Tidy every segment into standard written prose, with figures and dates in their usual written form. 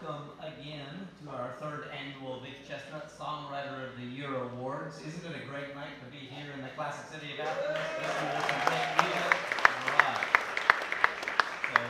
welcome again to our third annual Vic Chesnutt Songwriter of the Year Awards. Isn't it a great night to be here in the classic city of Athens? Listening to some great music. Right. So,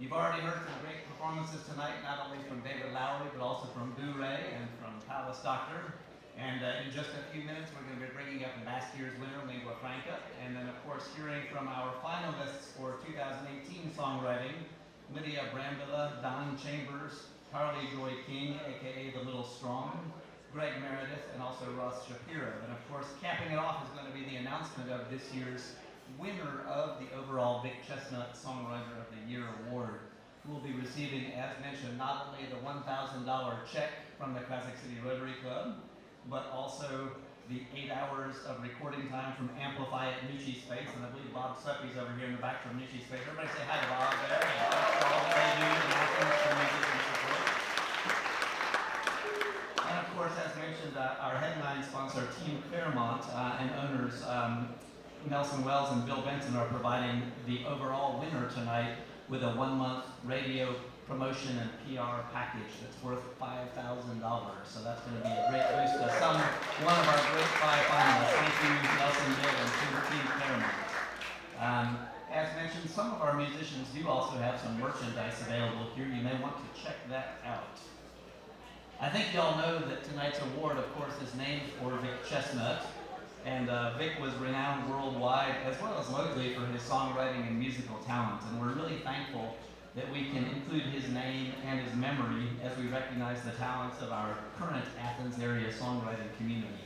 you've already heard some great performances tonight, not only from David Lowery, but also from Boo Ray and from Palace Doctor. And in just a few minutes, we're going to be bringing up last year's winner, Linqua Franqa, and then, of course, hearing from our finalists for 2018 songwriting, Lydia Brambila, Don Chambers, Carly Joy King, a.k.a. The Little Strong, Greg Meredith, and also Ross Shapiro. And, of course, capping it off is going to be the announcement of this year's winner of the overall Vic Chesnutt Songwriter of the Year Award, who will be receiving, as mentioned, not only the $1,000 check from the Classic City Rotary Club, but also the 8 hours of recording time from Amplify at Nucci Space, and I believe Bob Suppy's over here in the back from Nucci Space. Everybody say hi to Bob there. And thanks for all that they do in Athens for music and support. And of course, as mentioned, our headline sponsor, Team Claremont, and owners Nelson Wells and Bill Benson are providing the overall winner tonight with a 1-month radio promotion and PR package that's worth $5,000. So that's going to be a great boost to one of our great 5 finalists. Thank you, Nelson, Bill, and Team Claremont. As mentioned, some of our musicians do also have some merchandise available here. You may want to check that out. I think you all know that tonight's award, of course, is named for Vic Chesnutt. And Vic was renowned worldwide, as well as locally, for his songwriting and musical talent. And we're really thankful that we can include his name and his memory as we recognize the talents of our current Athens area songwriting community.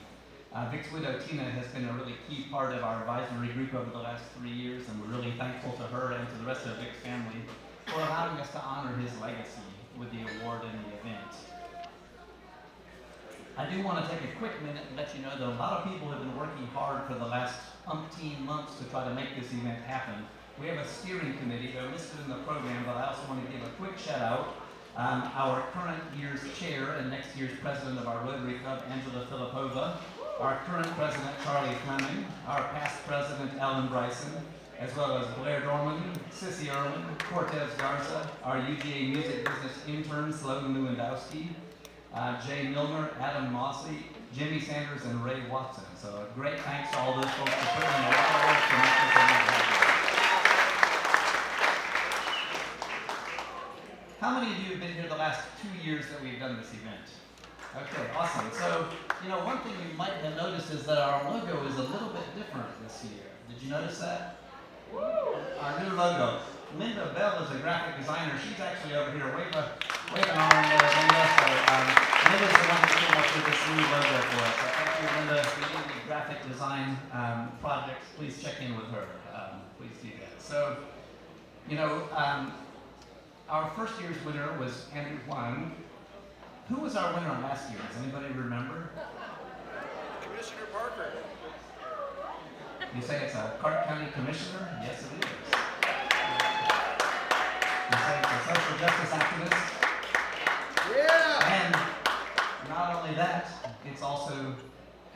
Vic's widow, Tina, has been a really key part of our advisory group over the last 3 years, and we're really thankful to her and to the rest of Vic's family for allowing us to honor his legacy with the award and the event. I do want to take a quick minute and let you know that a lot of people have been working hard for the last umpteen months to try to make this event happen. We have a steering committee. They're listed in the program, but I also want to give a quick shout out. Our current year's chair and next year's president of our Rotary Club, Angela Filipova, our current president, Charlie Fleming, our past president, Ellen Bryson, as well as Blair Dorman, Sissy Erwin, Cortez Garza, our UGA music business interns, Logan Lewandowski, Jay Milner, Adam Mossey, Jimmy Sanders, and Ray Watson. So a great thanks to all those folks for putting in a lot of work to make this event happen. How many of you have been here the last 2 years that we've done this event? Okay, awesome. So, one thing you might have noticed is that our logo is a little bit different this year. Did you notice that? Our new logo. Linda Bell is a graphic designer. She's actually over here. Wave an arm there, Linda. So, Linda's the one who came up with this new logo for us. So thank you, Linda. If you need any graphic design projects, please check in with her. Please do that. So, our first year's winner was Andrew Huang. Who was our winner last year? Does anybody remember? Commissioner Parker. You say it's a Clark County Commissioner? Yes, it is. You say it's a social justice activist? Yeah! And not only that, it's also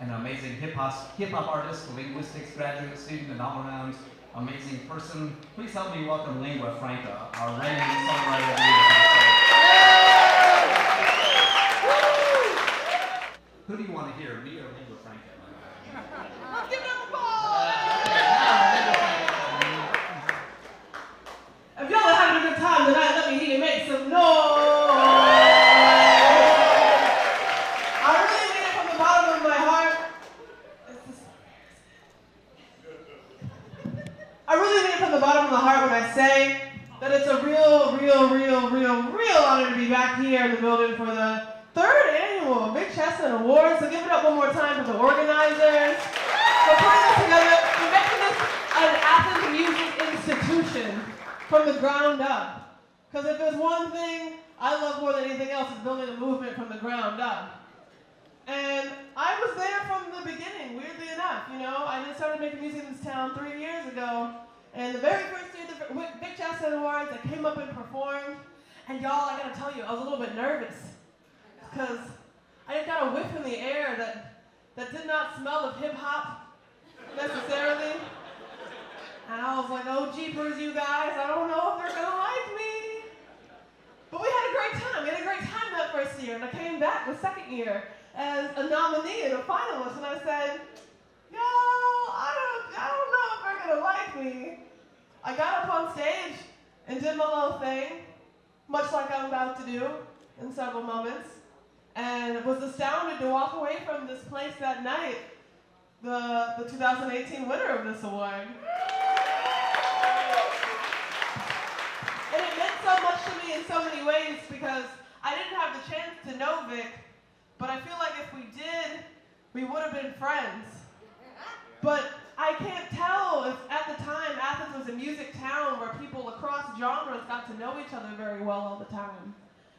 an amazing hip-hop artist, a linguistics graduate student, an all-around amazing person. Please help me welcome Linqua Franqa, our reigning songwriter of the year. Who do you want to hear, me or Linqua Franqa? Let's give it up for Paul! If y'all are having a good time tonight, let me hear you make some noise. I really mean it from the bottom of my heart. I really mean it from the bottom of my heart when I say that it's a real honor to be back here in the building for the 3rd annual Vic Chesnutt Awards. So give it up one more time for the organizers for putting this together, for making this an Athens music institution from the ground up. Because if there's one thing I love more than anything else, it's building a movement from the ground up. And I was there from the beginning, weirdly enough. I just started making music in this town 3 years ago. And the very first year of the Vic Chesnutt Awards, I came up and performed. And y'all, I gotta tell you, I was a little bit nervous. Because I just got a whiff in the air that did not smell of hip-hop necessarily. And I was like, oh, jeepers, you guys, I don't know if they're gonna like me. But came back the second year as a nominee and a finalist, and I said, yo, I don't know if they're gonna like me. I got up on stage and did my little thing, much like I'm about to do in several moments, and was astounded to walk away from this place that night, the 2018 winner of this award. And it meant so much to me in so many ways because I didn't have the chance to know Vic, but I feel like if we did, we would have been friends. But I can't tell if at the time Athens was a music town where people across genres got to know each other very well all the time.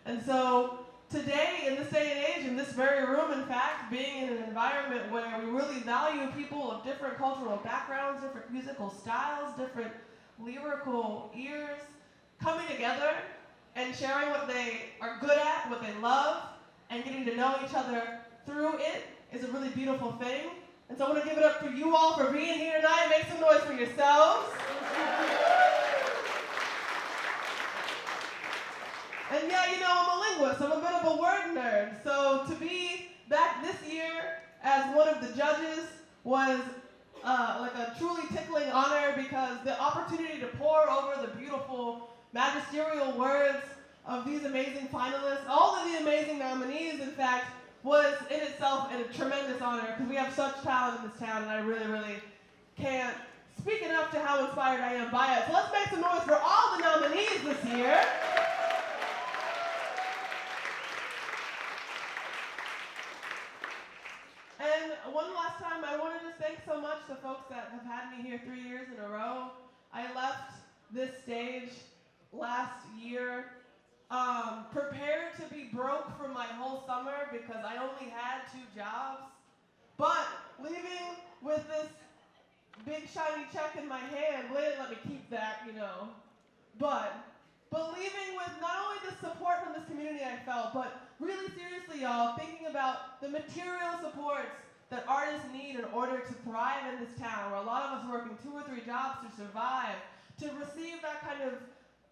And so today, in this day and age, in this very room, in fact, being in an environment where we really value people of different cultural backgrounds, different musical styles, different lyrical ears, coming together and sharing what they are good at, what they love, and getting to know each other through it is a really beautiful thing. And so I want to give it up for you all for being here tonight. Make some noise for yourselves. And yeah, you know, I'm a linguist. I'm a bit of a word nerd. So to be back this year as one of the judges was like a truly tickling honor because the opportunity to pore over the beautiful magisterial words of these amazing finalists, all of the amazing nominees, in fact, was in itself a tremendous honor because we have such talent in this town, and I really, really can't speak enough to how inspired I am by it. So let's make some noise for all the nominees this year. And one last time, I want to just thank so much the folks that have had me here 3 years in a row. I left this stage last year prepared to be broke for my whole summer because I only had 2 jobs. But leaving with this big shiny check in my hand, they didn't let me keep that, you know. But leaving with not only the support from this community I felt, but really seriously, y'all, thinking about the material supports that artists need in order to thrive in this town, where a lot of us are working 2 or 3 jobs to survive, to receive that kind of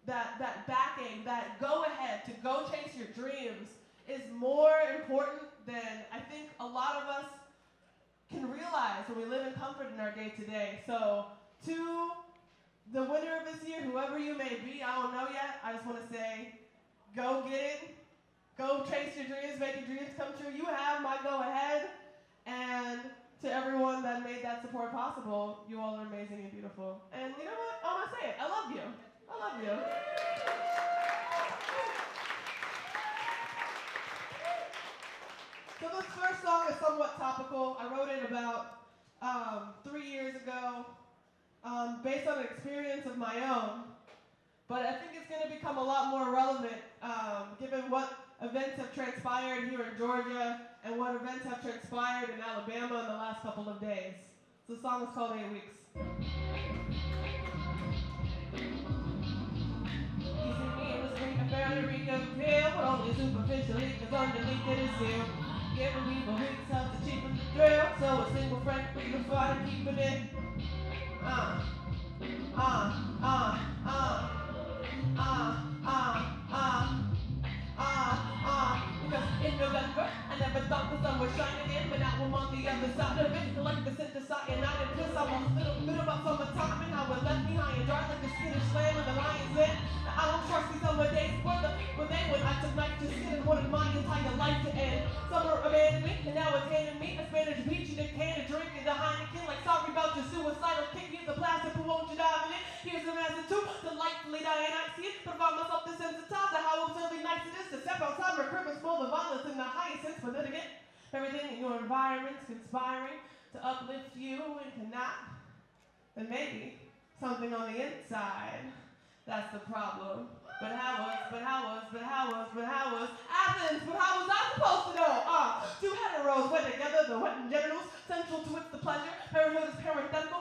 that backing, that go ahead, to go chase your dreams is more important than I think a lot of us can realize when we live in comfort in our day-to-day. So to the winner of this year, whoever you may be, I don't know yet, I just want to say, go get it, go chase your dreams, make your dreams come true. You have my go ahead, and to everyone that made that support possible, you all are amazing and beautiful. And you know what, I want to say it, I love you. I love you. So this first song is somewhat topical. I wrote it about 3 years ago, based on an experience of my own. But I think it's going to become a lot more relevant given what events have transpired here in Georgia and what events have transpired in Alabama in the last couple of days. So the song is called 8 Weeks. You see me in the street, I barely read the pill, but only superficially, cause underneath it is sealed. Giving people weeks helps to cheapen the thrill, so a single friend for you to find and keeping it. Because in November, I never thought the sun would shine again, but now I'm on the other side of it. Like the synthesizer, and I didn't piss, I was a little bit about summertime and how it left me high and dry like the Skittish slam of the lion's den. Now I don't trust these summer days when I took night to sit and wanted my entire life to end. Summer abandoned me, and now it's handing me a Spanish peach and a can of drink and a Heineken. Like sorry about your suicidal kick, here's the plastic, who won't you dive in it? Here's the answer to delightfully dying, I see it, but I found myself desensitized to how absurdly nice it is to step outside my crib and smell the violence in the hyacinths. But then again, everything in your environment's conspiring to uplift you and cannot, then maybe something on the inside, that's the problem. But how was Athens? But how was I supposed to know? 2 heteros went together, the wet and genitals, central to it's the pleasure, paranoid is parenthetical,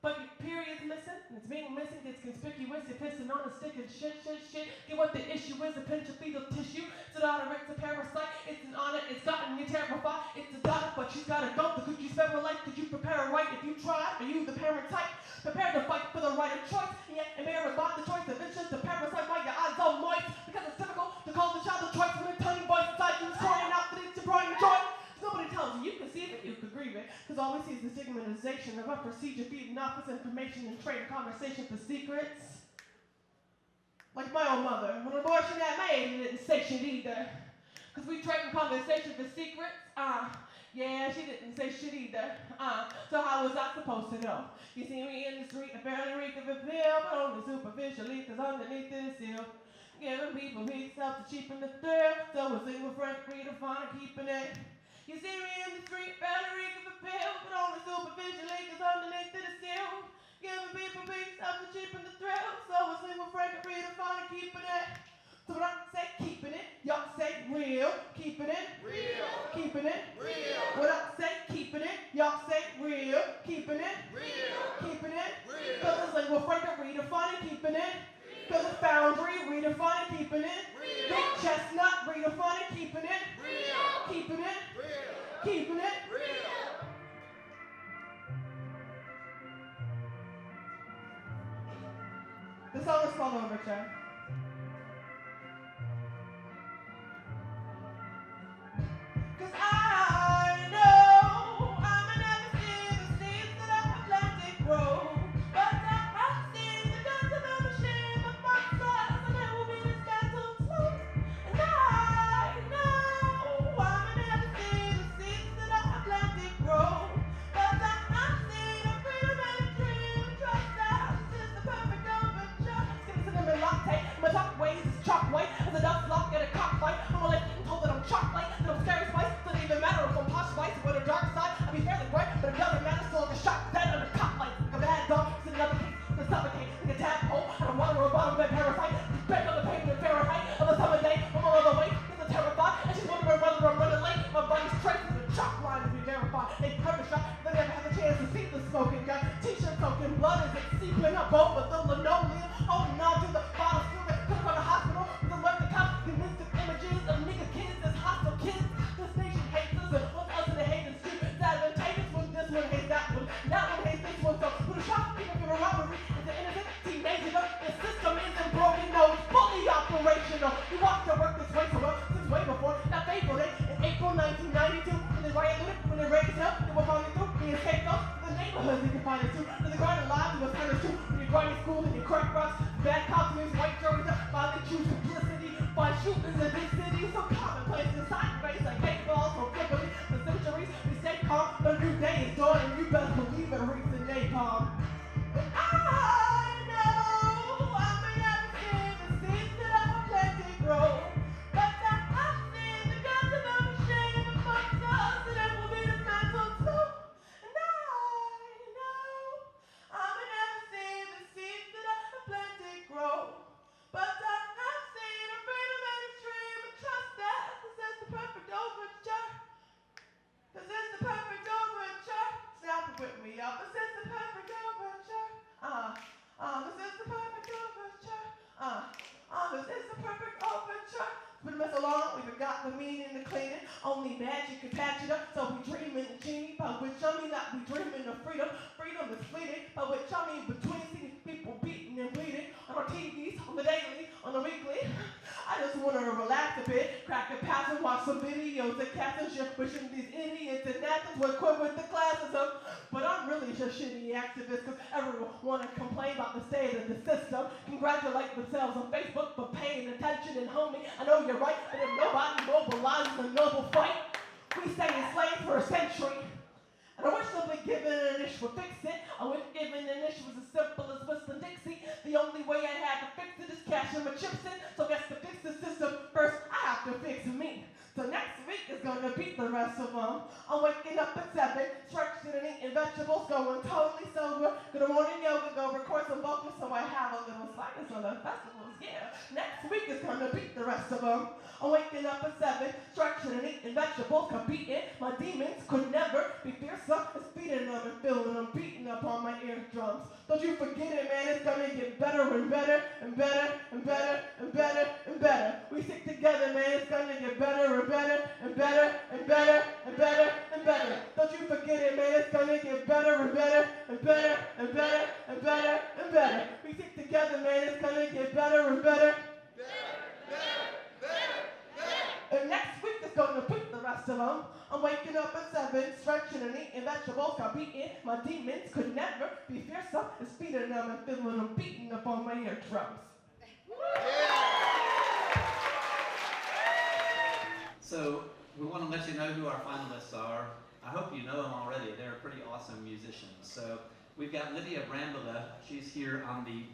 but your period's missing, and it's being missing, it's conspicuous, you're pissing on a stick and shit. Get what the issue is, a pinch of fetal tissue, it's an honor, it's a parasite, it's an honor, it's gotten you terrified, it's a daughter, but she's gotta go, but could you spare her life, could you prepare her right, if you tried, are you the parent type, prepared to fight for the right of choice, and yet embarrassed by the choice of interest, the parasite, why your eyes all moist, because it's difficult to call the child a choice from a tiny voice inside organization of a procedure feeding off its information and trading conversation for secrets. Like my own mother, when abortion got made, it didn't say shit either. Cause we trading conversation for secrets, yeah, she didn't say shit either, so how was I supposed to know? You see me in the street, I barely reek of a pill, but only superficially, cause underneath it is still giving people peace up to cheapen the thrill, so we're Linqua Franqa redefine keeping it. You see me in the street, barely reek of a pill, but only superficially, cause underneath it is still giving people peace up to cheapen the thrill, so we're Linqua Franqa redefine keeping it. So when I say keeping it, y'all say real, keeping it, Real. keeping it, Real. When I say keeping it, y'all say real, keeping it, Real. keeping it, Real. cause it's Linqua Franqa redefining keeping it, cause it's Foundry redefining keeping it, Real. Vic Chesnutt redefining keeping it, Real. keeping it, Real. keeping it. Real. The song is called Overture. Cause I know I may never see the seeds that I have planted grow, but I have seen the guns of the machine of my stars, and it will be dismantled slow. And I know I may never see the seeds that I have planted grow, but I have seen a freedom and a dream, and trust that this is the perfect overture. Skins in them and latte, my talk ways is chalk white, as a dust lock at a cockfight. I'm a left told that I'm chocolate, that I'm scary spice. Doesn't even matter if I'm posh spice or the dark side. I'll be fairly bright, but it doesn't matter. So like a shot dead under cop lights. Like a bad dog, it's another case to suffocate. Like a tadpole, I don't want to bottom bed parasite. Just beg on the pavement Fahrenheit. On the summer day, I'm on the way. It's a terrified, and she's wondering whether I'm running late. My body's traces and chalk line to be verified. They heard a shot, they never had the chance to see the smoking gun. T-shirt soaking blood as it's seeping up over the linoleum. Holding on to the bottle, still they took her to the hospital. With the left the cops, the mystic images of nigga kids as hostile kids. This nation hates us and wants us to hate us too. It's advantageous when this one hates that one. That one hates this one. So put a shot, people give a robbery. It's an innocent teenager. The system isn't broken, no, it's fully operational. You walk to work this way, so well, since way before that fateful day in April 1992. When they rioted, when they raised hell, they were falling through. Being scapegoats to the neighborhoods they can find us to. To the garden lives, we were punished too. When you're grinding school and you crack rocks, bad cops, white juries up, finally choose simplicity. Find shootings in big cities, so commonplace and sideways like hate balls from Tripoli. For centuries, we stay calm, but a new day is dawning. You better believe it reeks in napalm. And I know I may never see the seeds that I have planted grow, but I have seen the guns of the machine amongst us, and it will be dismantled too. And I know I may never see the seeds that I have planted grow, but I have seen a freedom and a dream, and trust that this is the perfect overture. This is the perfect overture. Snap it with me, y'all. This is the perfect overture. This is the perfect overture. This is the perfect overture. It's been a mess so long, we forgot the meaning to clean it. Only magic can patch it up. So we dreaming of genie, by which I mean that we dreaming of freedom. Freedom is fleeting, by which I mean between seeing people beating and bleeding on our TVs, on the daily, on the weekly. I just want to relax a bit, crack a pass and watch some videos of cats and shit, wishing these idiots in Athens would quit with the classism. But I'm really just shitty activist, because everyone want to complain about the state of the system, congratulate themselves on Facebook for paying attention, and homie, I know you're right, but if nobody mobilizes a noble fight, we stay enslaved for a century. And I wish somebody given an issue would fix it. I wish given an issue was as simple as Whistling Dixie. The only way I had to fix it is cashing my chips in. So guess to fix the system first, I have to fix me. So next week is gonna beat the rest of them. I'm waking up at 7, stretching and eating vegetables, going totally sober. Good morning yoga, go record some vocals so I have a little sinus on the festivals. Yeah, next week is gonna beat the rest of them. I'm waking up at 7, stretching and eating vegetables, competing. My demons could never be fearsome. It's beating them and feeling them, beating up on my eardrums. Don't you forget it, man. It's gonna get better and better and better and better and better and better. We stick together, man. It's gonna get better and better and better and better and better and better. Don't you forget it, man. It's gonna get better and better and better and better and better and better. We stick together, man. It's gonna get better and better. And next week is gonna beat the rest of of them. I'm waking up at 7, stretching and eating vegetables, got beaten. My demons could never be fearsome. It's feeding them and feeling them beating up on my eardrums. So we want to let you know who our finalists are. I hope you know them already. They're pretty awesome musicians. So we've got Brambila. She's here on the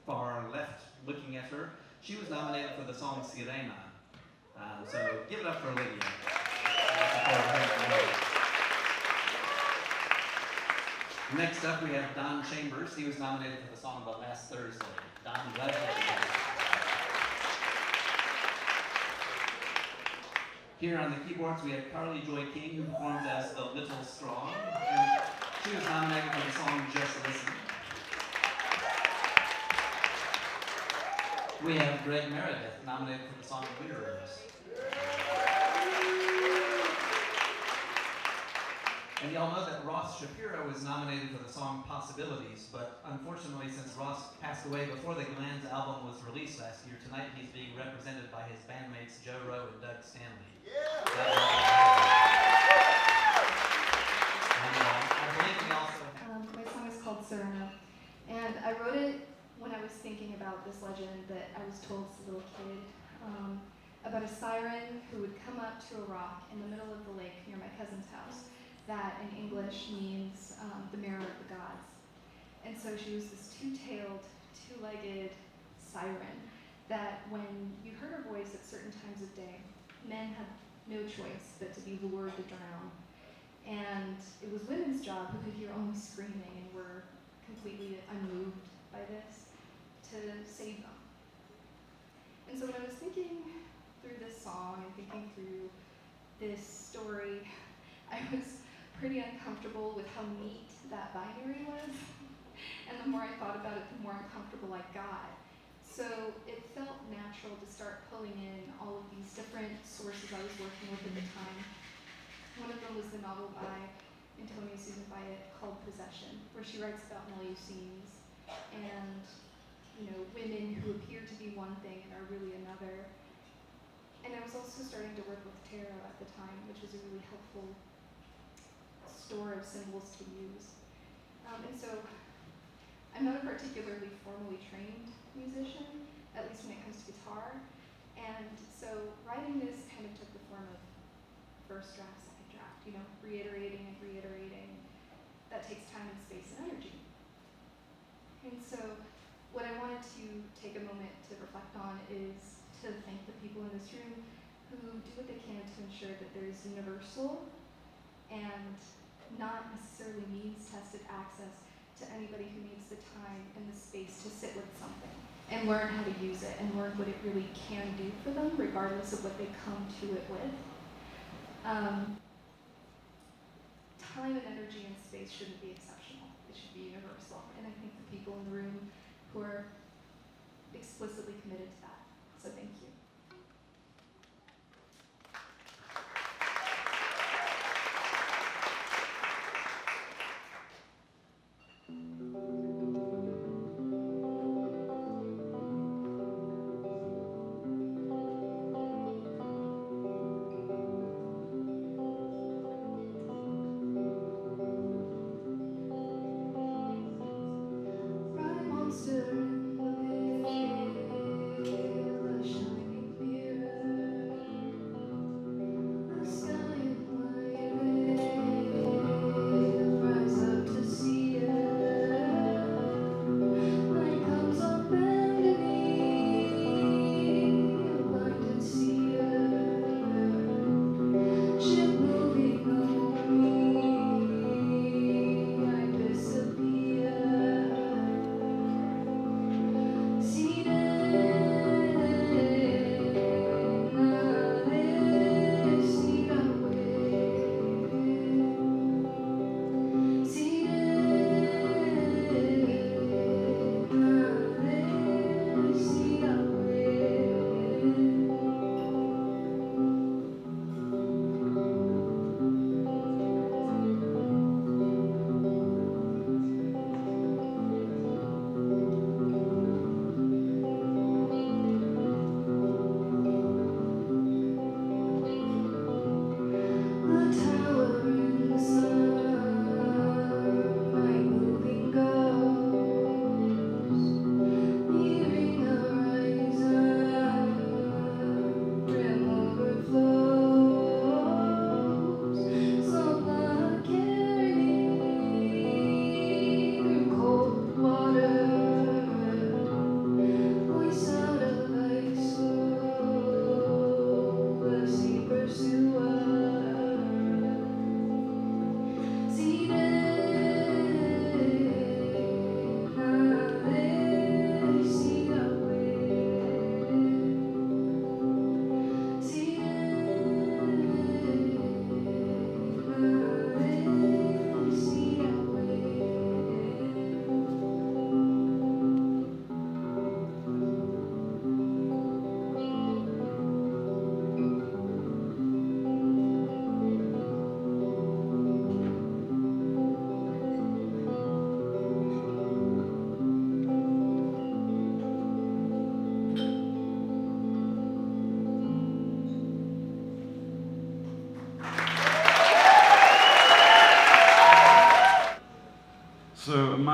far left, looking at her. She was nominated for the song Sirena. So give it up for Lydian. Next up, we have Don Chambers. He was nominated for the song The Last Thursday. Don, glad to have you here. Here on the keyboards, we have Carly Joy King, who performed as The Little Strong. And she was nominated for the song Just Listen. We have Greg Meredith, nominated for the song Weirdos. And y'all know that Ross Shapiro was nominated for the song Possibilities, but unfortunately, since Ross passed away before the Glands album was released last year, tonight he's being represented by his bandmates Rowe and Doug Stanley. My song is called Sirena, and I wrote it when I was thinking about this legend that I was told as a little kid, about a siren who would come up to a rock in the middle of the lake near my cousin's house. That in English means the mirror of the gods. And so she was this two-tailed, two-legged siren that when you heard her voice at certain times of day, men had no choice but to be lured to drown. And it was women's job who could hear only screaming and were completely unmoved by this to save them. And so when I was thinking through this song and thinking through this story, I was pretty uncomfortable with how neat that binary was. And the more I thought about it, the more uncomfortable I got. So it felt natural to start pulling in all of these different sources I was working with at the time. One of them was the novel by Antonia Susan Byatt called Possession, where she writes about Melusines and women who appear to be one thing and are really another. And I was also starting to work with tarot at the time, which was a really helpful store of symbols to use. And so I'm not a particularly formally trained musician, at least when it comes to guitar. And so writing this kind of took the form of first draft, second draft, reiterating and reiterating. That takes time and space and energy. And so what I wanted to take a moment to reflect on is to thank the people in this room who do what they can to ensure that there's universal and not necessarily means-tested access to anybody who needs the time and the space to sit with something and learn how to use it and learn what it really can do for them, regardless of what they come to it with. Time and energy and space shouldn't be exceptional. It should be universal. And I think the people in the room who are explicitly committed to that. So thank you. Monster in the villa, shining.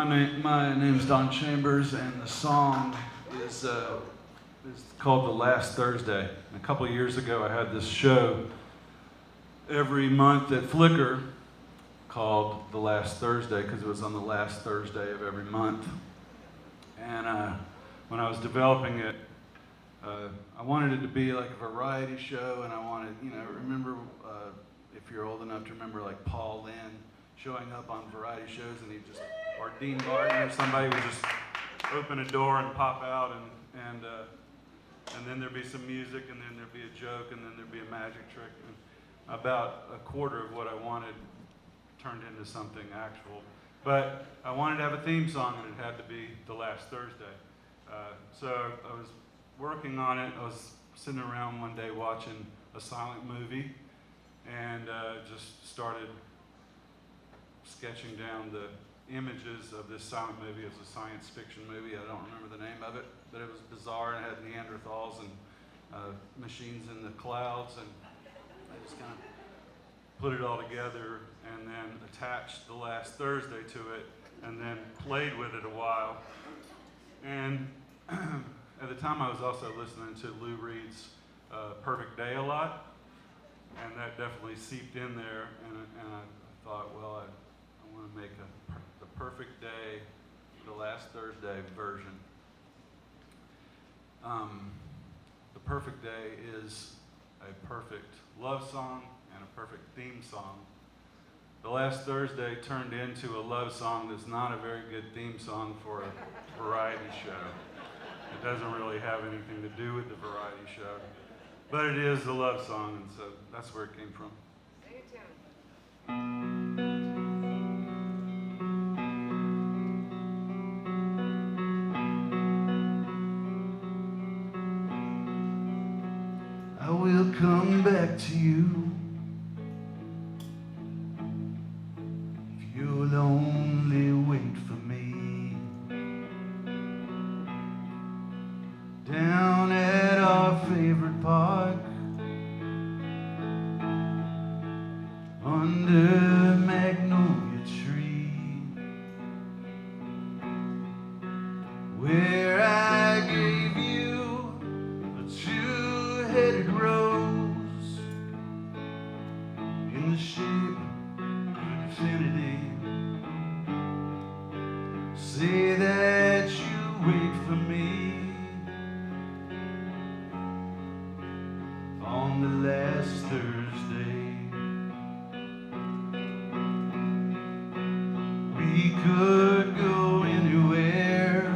My name's Don Chambers, and the song is called The Last Thursday. And a couple of years ago, I had this show every month at Flickr called The Last Thursday because it was on the last Thursday of every month. And when I was developing it, I wanted it to be like a variety show, and I wanted, remember, if you're old enough to remember, like Paul Lynde showing up on variety shows, and or Dean Martin or somebody would just open a door and pop out, and then there'd be some music, and then there'd be a joke, and then there'd be a magic trick. And about a quarter of what I wanted turned into something actual. But I wanted to have a theme song, and it had to be The Last Thursday. So I was working on it. I was sitting around one day watching a silent movie, and just started sketching down the images of this silent movie. It was a science fiction movie. I don't remember the name of it, but it was bizarre, and it had Neanderthals and machines in the clouds, and I just kind of put it all together and then attached The Last Thursday to it, and then played with it a while. And at the time, I was also listening to Lou Reed's Perfect Day a lot, and that definitely seeped in there, and I thought, well, I want to make the Perfect Day, The Last Thursday version. The Perfect Day is a perfect love song and a perfect theme song. The Last Thursday turned into a love song that's not a very good theme song for a variety show. It doesn't really have anything to do with the variety show, but it is a love song, and so that's where it came from. Sing it to him. I will come back to you if you'll only wait for me. Down at our favorite park, under magnolia tree, where I gave you a two-headed rose in the shape of infinity. Say that you wait for me on the last Thursday. We could go anywhere.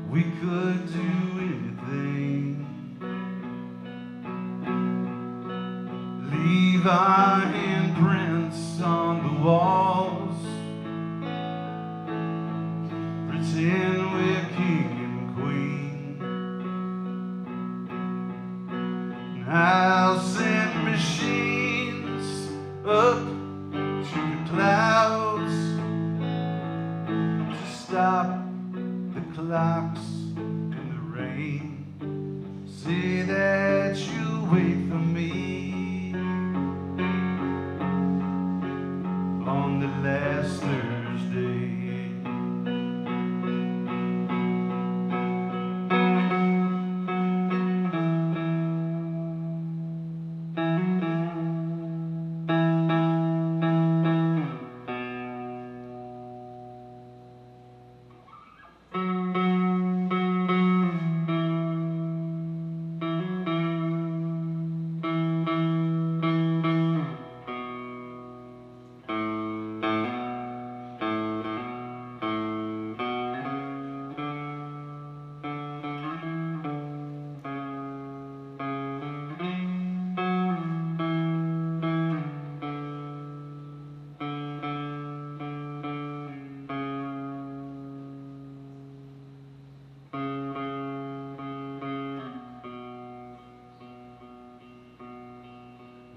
We could do anything. Leave our handprints on the walls. Pretend we're king and queen. And I'll send machines up to the clouds to stop the clocks in the rain. Say that you wait for me on the last Thursday.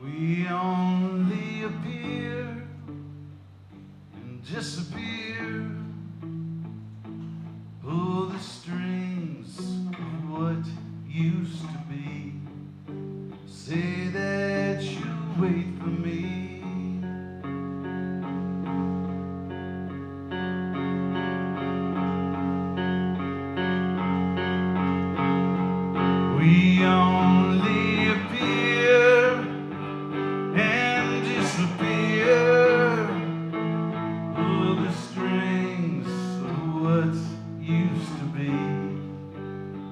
We only appear and disappear. Pull the strings of what used to be. Say that you wait for me We only appear and disappear. Oh, the strings of what's used to be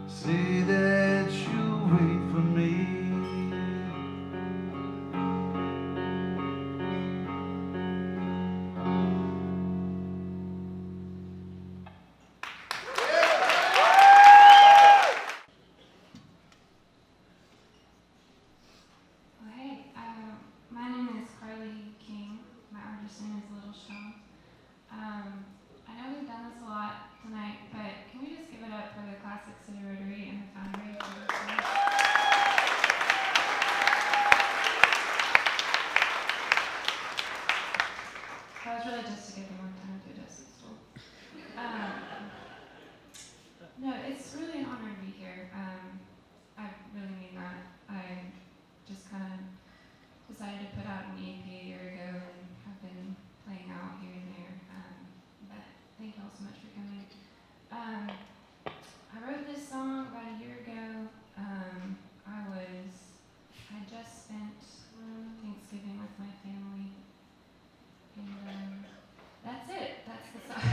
say that you'll wait for me. My name is Carly King. My artist name is Little Shaw. I know we've done this a lot tonight, but can we just give it up for the Classic City Rotary and the Foundry? That was really just to give them more time to adjust the stool. No, it's really an honor to be here. I really mean that. I just kind of decided to put out an EP a year ago and have been playing out here and there. But thank you all so much for coming. I wrote this song about a year ago. I just spent Thanksgiving with my family. And that's it. That's the song.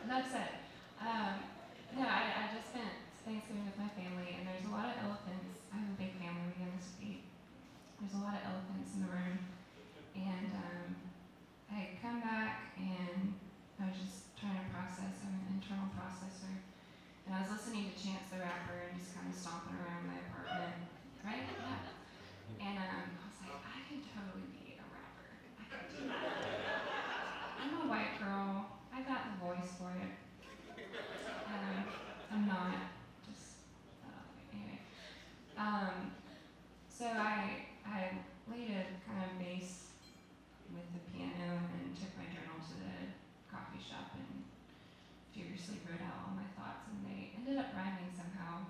Enough said. No, I just spent Thanksgiving with my family, and there's a lot of elephants. I have a big family in the state. There's a lot of elephants in the room. And I come back, and I was just trying to process. I'm an internal processor. And I was listening to Chance the Rapper and just kind of stomping around my apartment. Right? Yeah. And I was like, I could totally be a rapper. I could do that. I'm a white girl. I got the voice for it. I'm not. Just, anyway. So I laid a kind of bass with the piano and took my journal to the coffee shop and furiously wrote out all my thoughts, and they ended up rhyming somehow.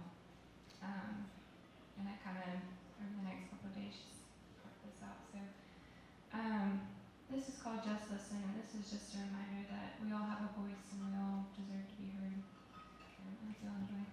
And I kind of, over the next couple of days, just worked this out. So this is called Just Listen, and this is just a reminder that we all have a voice and we all deserve to be heard. And I hope you'll enjoy.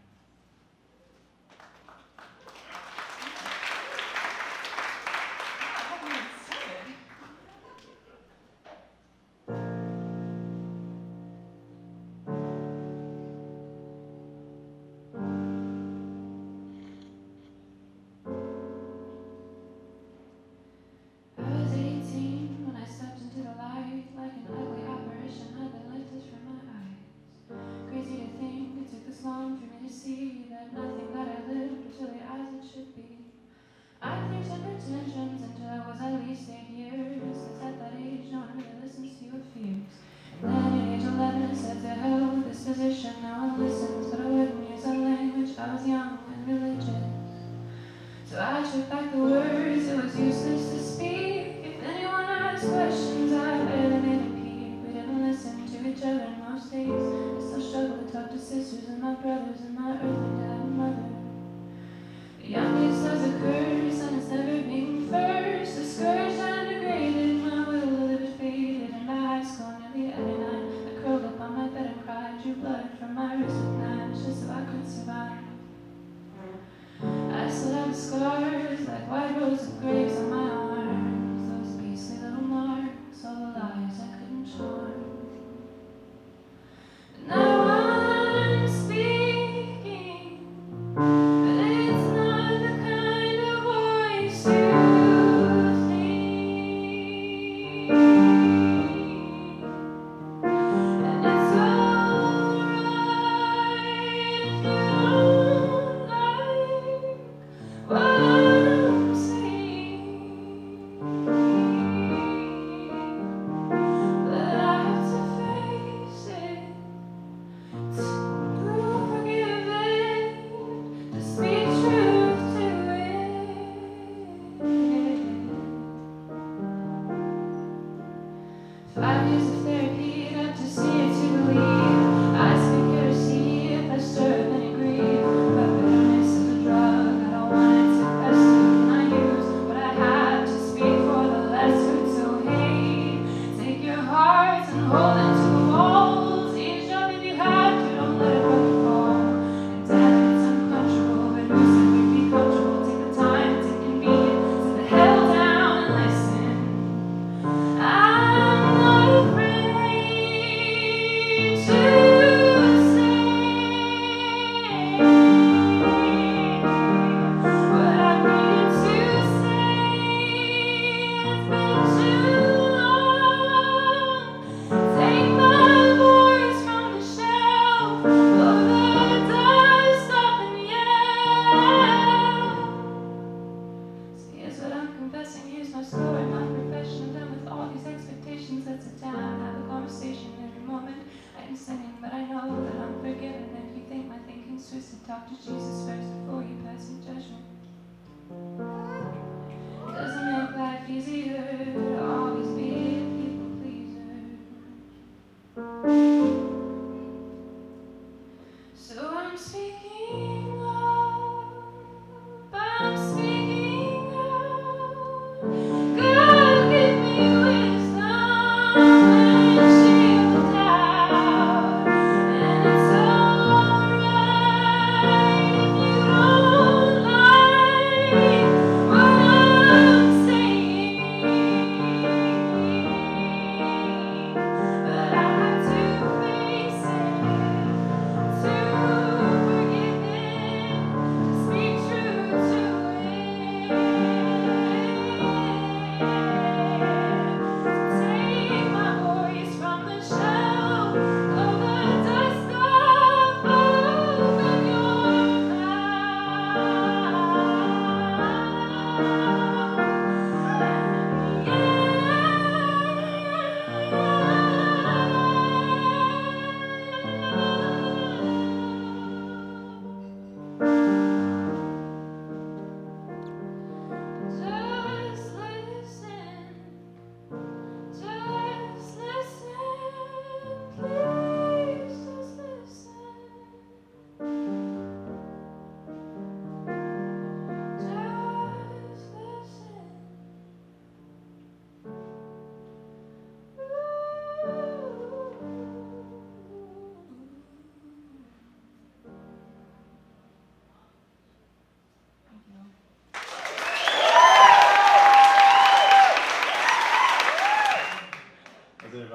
Hold into the walls, eavesdrop if you have to, don't let it break your fall.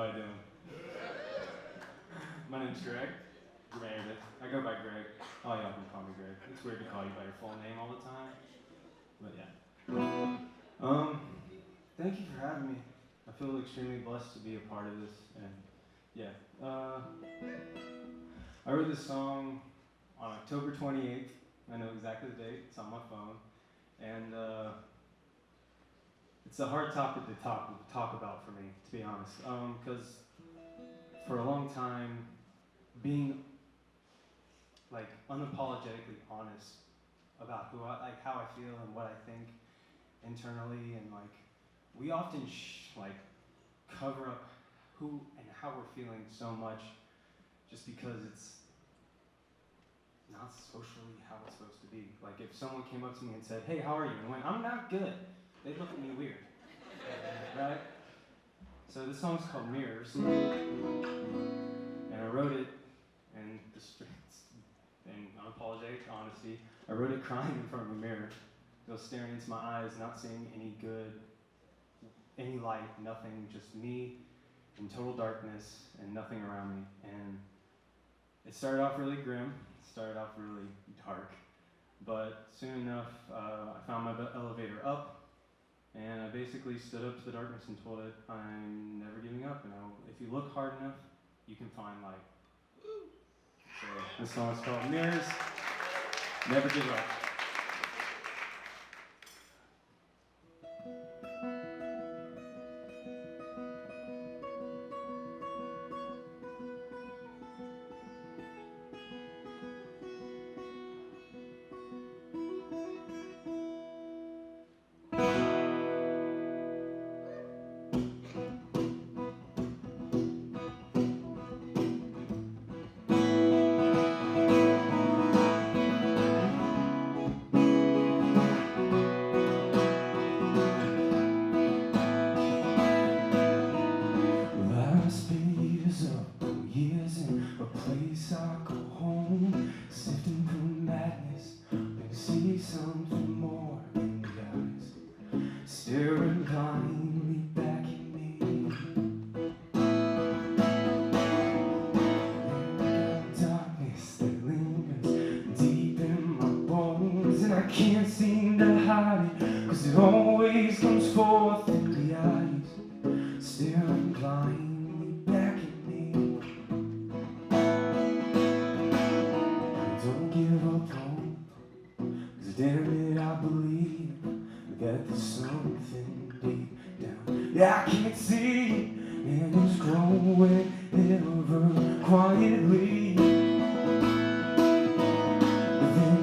everybody doing? My name's Greg. Meredith. I go by Greg. Oh, y'all can call me Greg. It's weird to call you by your full name all the time. But yeah. Thank you for having me. I feel extremely blessed to be a part of this. And yeah. I wrote this song on October 28th. I know exactly the date. It's on my phone. And it's a hard topic to talk about for me, to be honest. Because for a long time, being like unapologetically honest about how I feel and what I think internally, and like we often cover up who and how we're feeling so much just because it's not socially how it's supposed to be. Like if someone came up to me and said, "Hey, how are you?" and I went, "I'm not good," they'd look at me weird, right? So this song's called Mirrors, and I wrote it in the streets, in unapologetic honesty. I wrote it crying in front of a mirror, just staring into my eyes, not seeing any good, any light, nothing, just me in total darkness and nothing around me. And it started off really grim, it started off really dark, but soon enough I found my elevator up, and I basically stood up to the darkness and told it I'm never giving up, and if you look hard enough, you can find light. So this song's called Mirrors, Never Give Up. I can't see, and it's growing ever quietly.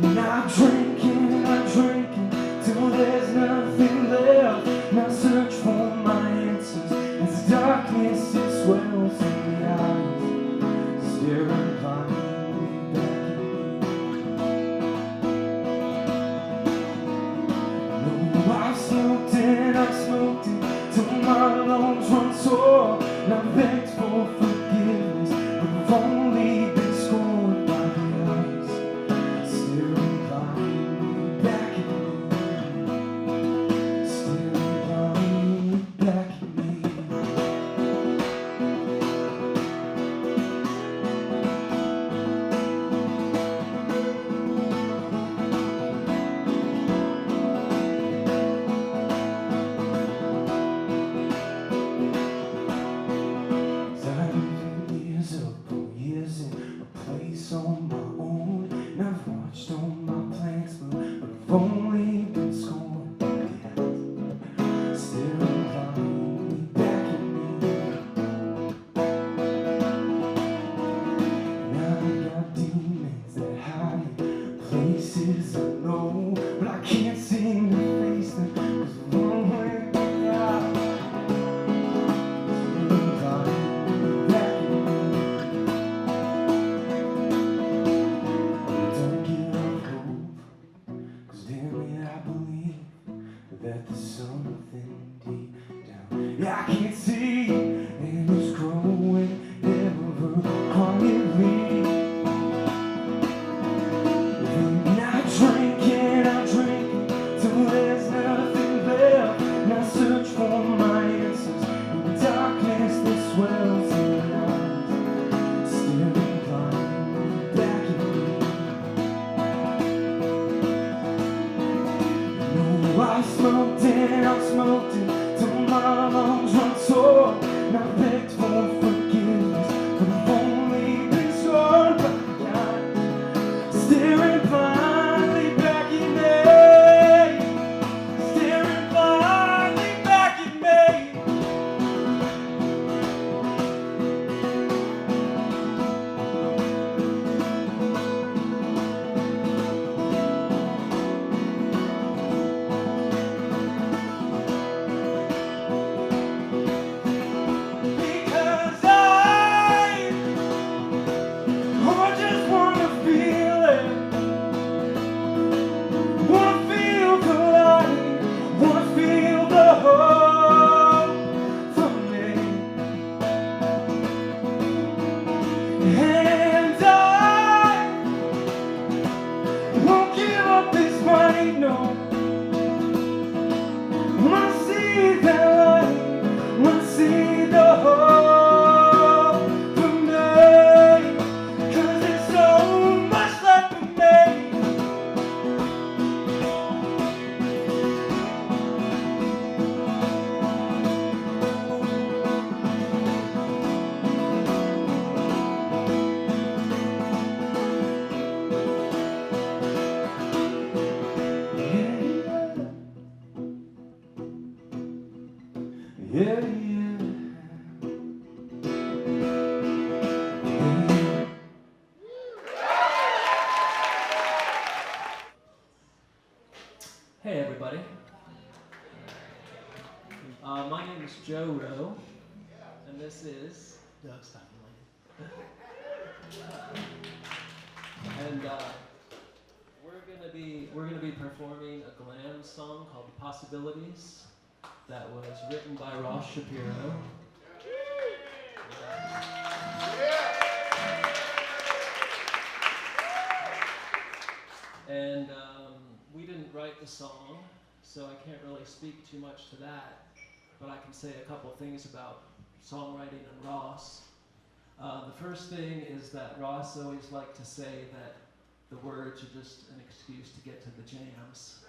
Then I'm drinking till there's nothing left. And I search for my answers as darkness it swells in the eyes, staring blindly back at me. No, I've smoked it till my lungs run sore, and I've begged for forgiveness, but I've only been scorned. smoked and I smoked it till my lungs run sore. And I begged for forgiveness, but I've only been scorned by God, staring blindly back at me, staring blindly back at me. Hey everybody. My name is Rowe, and this is Doug Stanley. and we're gonna be performing a Glands song called Possibilities that was written by Shapiro. And we didn't write the song, so I can't really speak too much to that, but I can say a couple things about songwriting and Ross. The first thing is that Ross always liked to say that the words are just an excuse to get to the jams.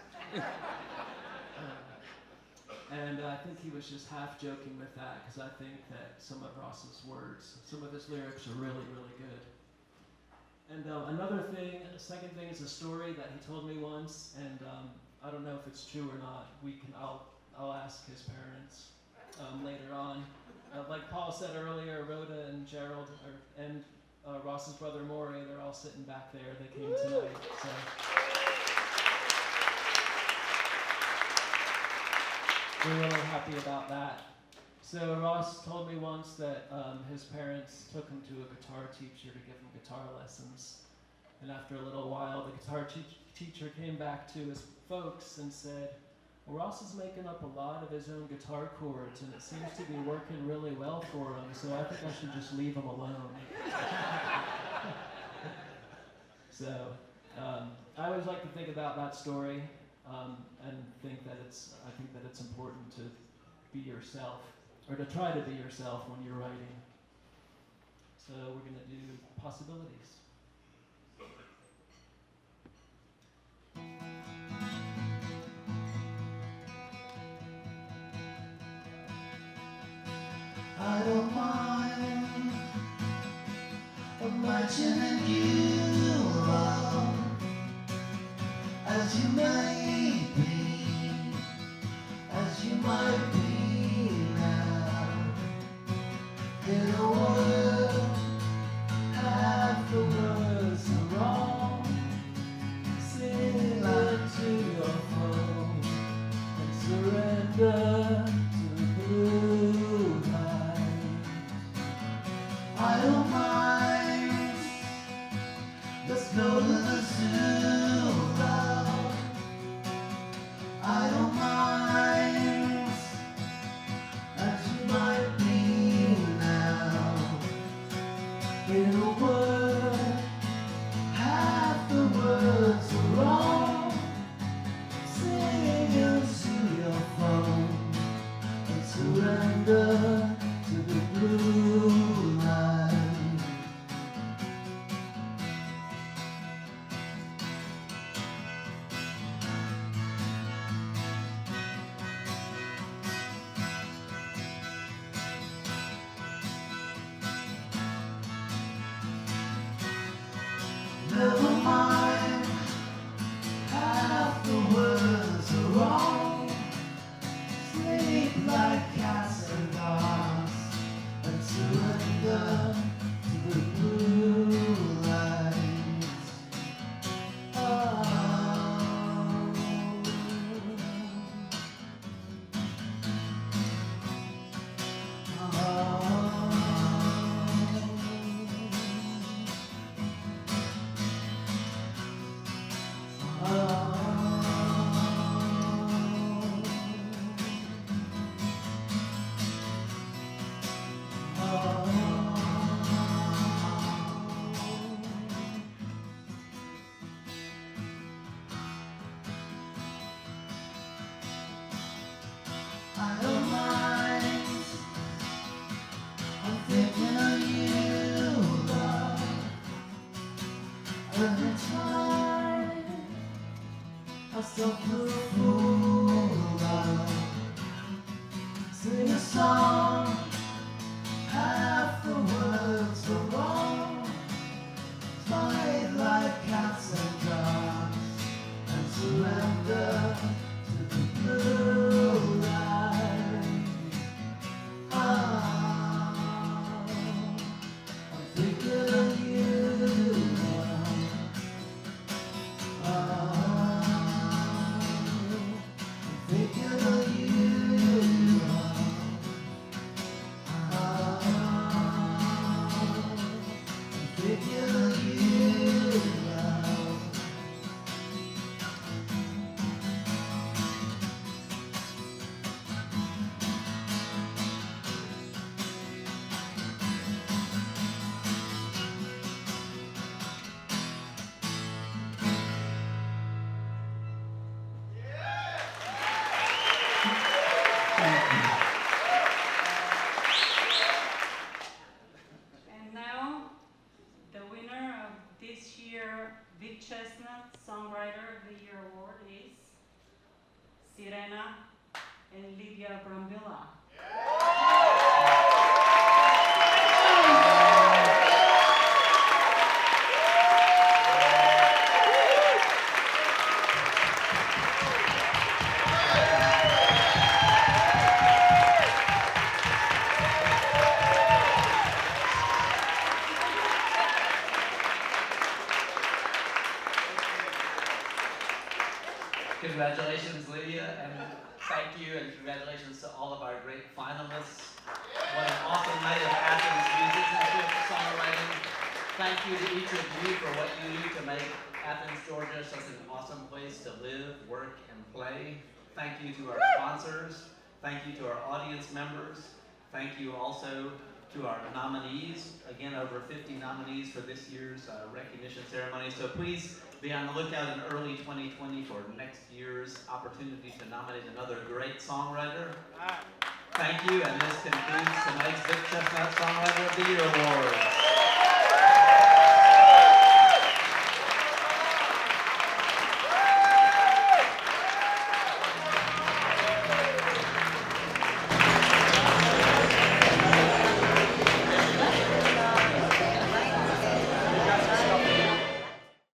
And I think he was just half joking with that, because I think that some of Ross's words, some of his lyrics are really, really good. And a second thing is a story that he told me once, and I don't know if it's true or not. I'll ask his parents later on. Like Paul said earlier, Rhoda and Gerald and Ross's brother Maury, they're all sitting back there. They came tonight. So. We're really happy about that. So Ross told me once that his parents took him to a guitar teacher to give him guitar lessons. And after a little while, the guitar teacher came back to his folks and said, well, Ross is making up a lot of his own guitar chords, and it seems to be working really well for him, so I think I should just leave him alone. So I always like to think about that story and think that I think that it's important to be yourself, or to try to be yourself when you're writing. So we're going to do Possibilities. I don't mind imagining you around as you may be, as you might be now. In a word, half the words are wrong. Sing out to your phone and surrender to the blue light. I don't mind. Let's go to the zoo now. I don't mind. As you might be now. In a word, half the words are wrong. Sing into your phone and surrender to the blue light. Every time I stop the fool out, sing a song, half the words are wrong. Fight like cats and dogs, and surrender to the blue light. Ah, I'm thinking of you. Ah, I'm thinking of you. Ah, I'm thinking of you. And now, the winner of this year Vic Chesnutt Songwriter of the Year award is Sirena and Lydian Brambila. Congratulations, Lydia, and thank you, and congratulations to all of our great finalists. What an awesome night of Athens musicianship, songwriting. Thank you to each of you for what you do to make Athens, Georgia such an awesome place to live, work, and play. Thank you to our sponsors. Thank you to our audience members. Thank you also to our nominees. Again, over 50 nominees for this year's recognition ceremony. So please be on the lookout in early 2020 for next year's opportunity to nominate another great songwriter. Thank you, and this concludes tonight's Vic Chesnutt Songwriter of the Year Award.